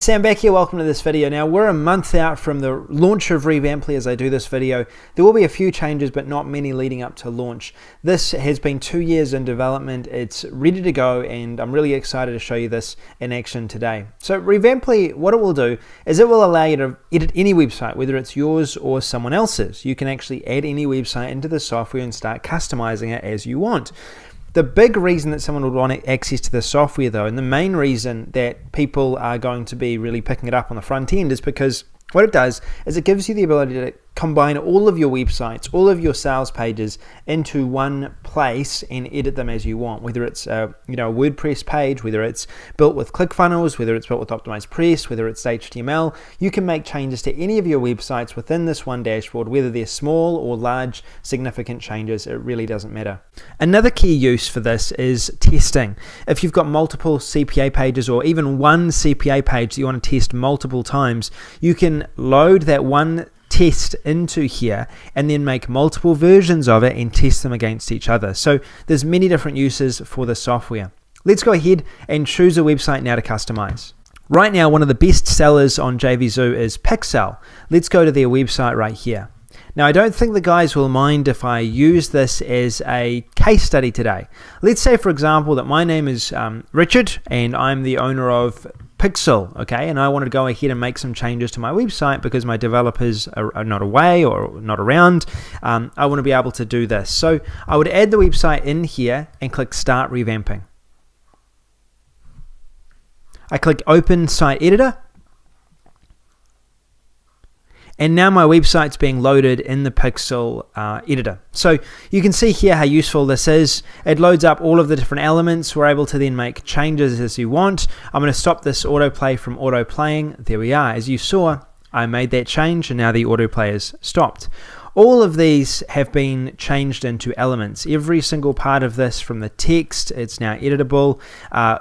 Sam back here, welcome to this video. Now we're a month out from the launch of Revamply as I do this video. There will be a few changes but not many leading up to launch. This has been 2 years in development, it's ready to go and I'm really excited to show you this in action today. So Revamply, what it will do is it will allow you to edit any website, whether it's yours or someone else's. You can actually add any website into the software and start customizing it as you want. The big reason that someone would want access to the software though, and the main reason that people are going to be really picking it up on the front end, is because what it does is it gives you the ability to combine all of your websites, all of your sales pages into one place and edit them as you want. Whether it's a WordPress page, whether it's built with ClickFunnels, whether it's built with Optimized Press, whether it's HTML, you can make changes to any of your websites within this one dashboard, whether they're small or large, significant changes, it really doesn't matter. Another key use for this is testing. If you've got multiple CPA pages or even one CPA page that you want to test multiple times, you can load that one test into here and then make multiple versions of it and test them against each other. So there's many different uses for the software. Let's go ahead and choose a website now to customize. Right now, one of the best sellers on JVZoo is Pixel. Let's go to their website right here. Now, I don't think the guys will mind if I use this as a case study today. Let's say, for example, that my name is Richard and I'm the owner of Pixel, okay, and I wanted to go ahead and make some changes to my website because my developers are not away or not around. I want to be able to do this. So I would add the website in here and click Start Revamping. I click Open Site Editor. And now my website's being loaded in the Pixel editor. So you can see here how useful this is. It loads up all of the different elements. We're able to then make changes as you want. I'm going to stop this autoplay from autoplaying. There we are. As you saw, I made that change and now the autoplay is stopped. All of these have been changed into elements. Every single part of this, from the text, it's now editable.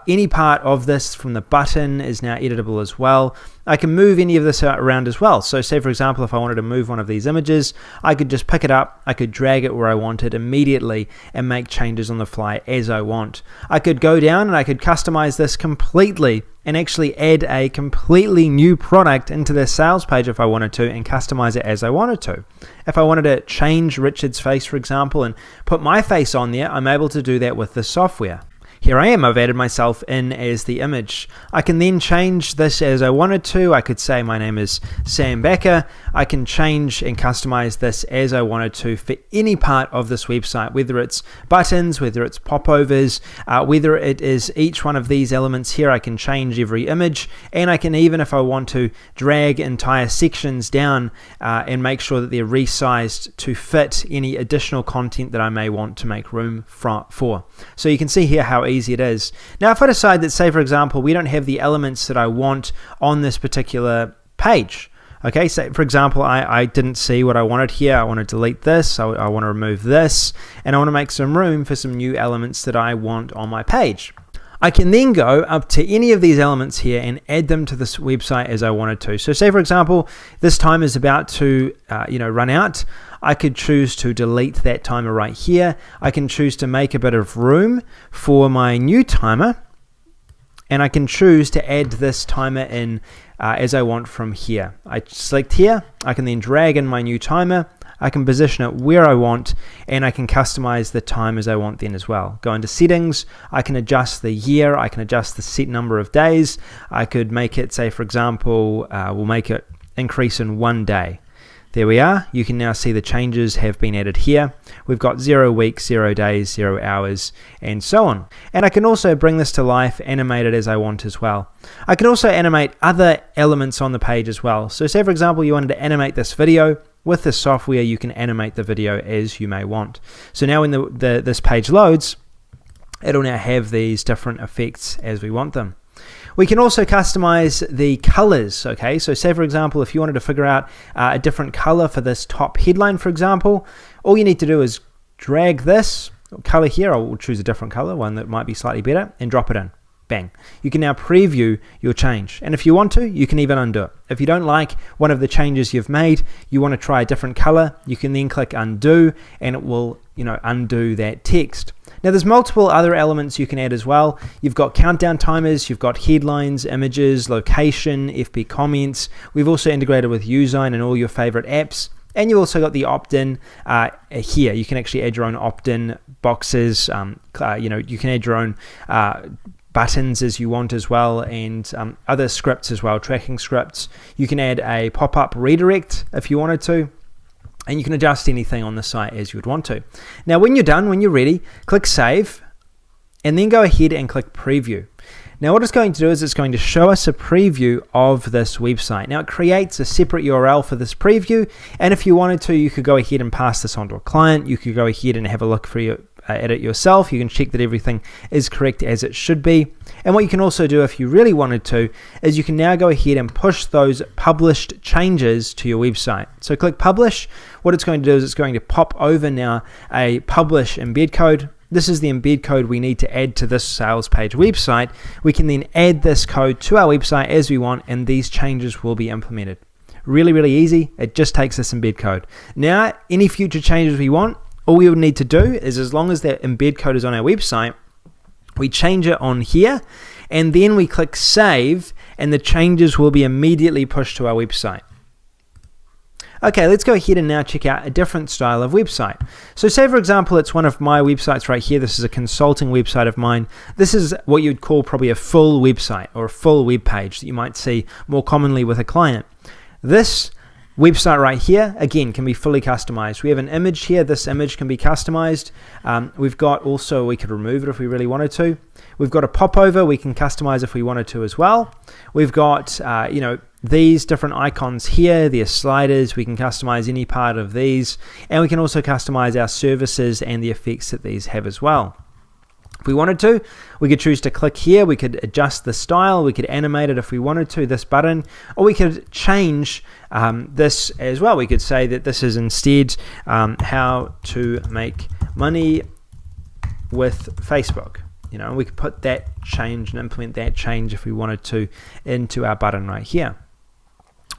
Any part of this from the button is now editable as well. I can move any of this around as well. So say, for example, if I wanted to move one of these images, I could just pick it up, I could drag it where I wanted immediately and make changes on the fly as I want. I could go down and I could customize this completely and actually add a completely new product into the sales page if I wanted to and customize it as I wanted to. If I wanted to change Richard's face, for example, and put my face on there, I'm able to do that with the software. Here I am, I've added myself in as the image. I can then change this as I wanted to. I could say my name is Sam Becker. I can change and customize this as I wanted to for any part of this website, whether it's buttons, whether it's popovers, whether it is each one of these elements here. I can change every image, and I can even, if I want to, drag entire sections down and make sure that they're resized to fit any additional content that I may want to make room for. So you can see here how easy it is. Now, if I decide that, say for example, we don't have the elements that I want on this particular page, okay, so for example, I didn't see what I wanted here. I want to delete this, I want to remove this, and I want to make some room for some new elements that I want on my page. I can then go up to any of these elements here and add them to this website as I wanted to. So say for example, this time is about to run out. I could choose to delete that timer right here. I can choose to make a bit of room for my new timer, and I can choose to add this timer in as I want from here. I select here, I can then drag in my new timer, I can position it where I want, and I can customize the time as I want then as well. Go into settings, I can adjust the year, I can adjust the set number of days. I could make it, say for example, we'll make it increase in 1 day. There we are. You can now see the changes have been added here. We've got 0 weeks, 0 days, 0 hours, and so on. And I can also bring this to life, animate it as I want as well. I can also animate other elements on the page as well. So say for example, you wanted to animate this video. With this software, you can animate the video as you may want. So now when this page loads, it'll now have these different effects as we want them. We can also customize the colors, okay? So say for example, if you wanted to figure out a different color for this top headline, for example, all you need to do is drag this color here. I'll choose a different color, one that might be slightly better, and drop it in. bang. You can now preview your change. And if you want to, you can even undo it. If you don't like one of the changes you've made, you want to try a different color, you can then click undo and it will, undo that text. Now there's multiple other elements you can add as well. You've got countdown timers, you've got headlines, images, location, FB comments. We've also integrated with Usign and all your favorite apps. And you've also got the opt-in here. You can actually add your own opt-in boxes. You can add your own buttons as you want as well, and other scripts as well, tracking scripts. You can add a pop-up redirect if you wanted to. And you can adjust anything on the site as you would want to. Now, when you're done, when you're ready, click Save, and then go ahead and click Preview. Now, what it's going to do is it's going to show us a preview of this website. Now, it creates a separate URL for this preview, and if you wanted to, you could go ahead and pass this on to a client. You could go ahead and have a look at it yourself. You can check that everything is correct as it should be. And what you can also do if you really wanted to is you can now go ahead and push those published changes to your website. So click Publish. What it's going to do is it's going to pop over now a Publish embed code. This is the embed code we need to add to this sales page website. We can then add this code to our website as we want, and these changes will be implemented. Really, really easy. It just takes this embed code. Now, any future changes we want, all we would need to do is, as long as that embed code is on our website, we change it on here, and then we click Save, and the changes will be immediately pushed to our website. Okay, let's go ahead and now check out a different style of website. So say, for example, it's one of my websites right here. This is a consulting website of mine. This is what you'd call probably a full website or a full web page that you might see more commonly with a client. This website right here, again, can be fully customized. We have an image here. This image can be customized. We've got also, we could remove it if we really wanted to. We've got a popover. We can customize if we wanted to as well. We've got, these different icons here, they're sliders. We can customize any part of these, and we can also customize our services and the effects that these have as well. If we wanted to, we could choose to click here. We could adjust the style. We could animate it if we wanted to, this button, or we could change this as well. We could say that this is instead how to make money with Facebook. We could put that change and implement that change if we wanted to into our button right here.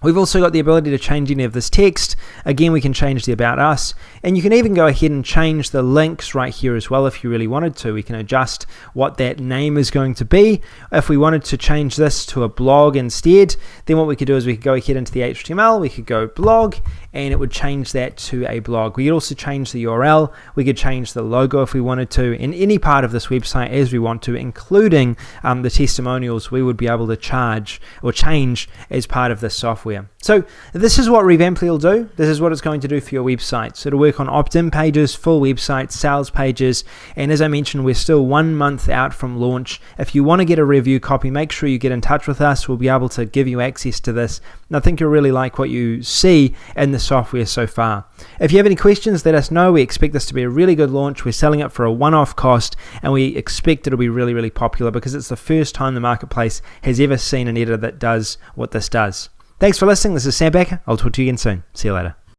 We've also got the ability to change any of this text. Again, we can change the About Us, and you can even go ahead and change the links right here as well if you really wanted to. We can adjust what that name is going to be. If we wanted to change this to a blog instead, then what we could do is we could go ahead into the HTML, we could go blog, and it would change that to a blog. We could also change the URL, we could change the logo if we wanted to, in any part of this website as we want to, including the testimonials we would be able to charge or change as part of this software. So this is what Revamply will do. This is what it's going to do for your website. So it'll work on opt-in pages, full websites, sales pages, and as I mentioned, we're still 1 month out from launch. If you want to get a review copy, make sure you get in touch with us. We'll be able to give you access to this, and I think you'll really like what you see in the software so far. If you have any questions, let us know. We expect this to be a really good launch. We're selling it for a one-off cost, and we expect it'll be really, really popular because it's the first time the marketplace has ever seen an editor that does what this does. Thanks for listening. This is Sam Becker. I'll talk to you again soon. See you later.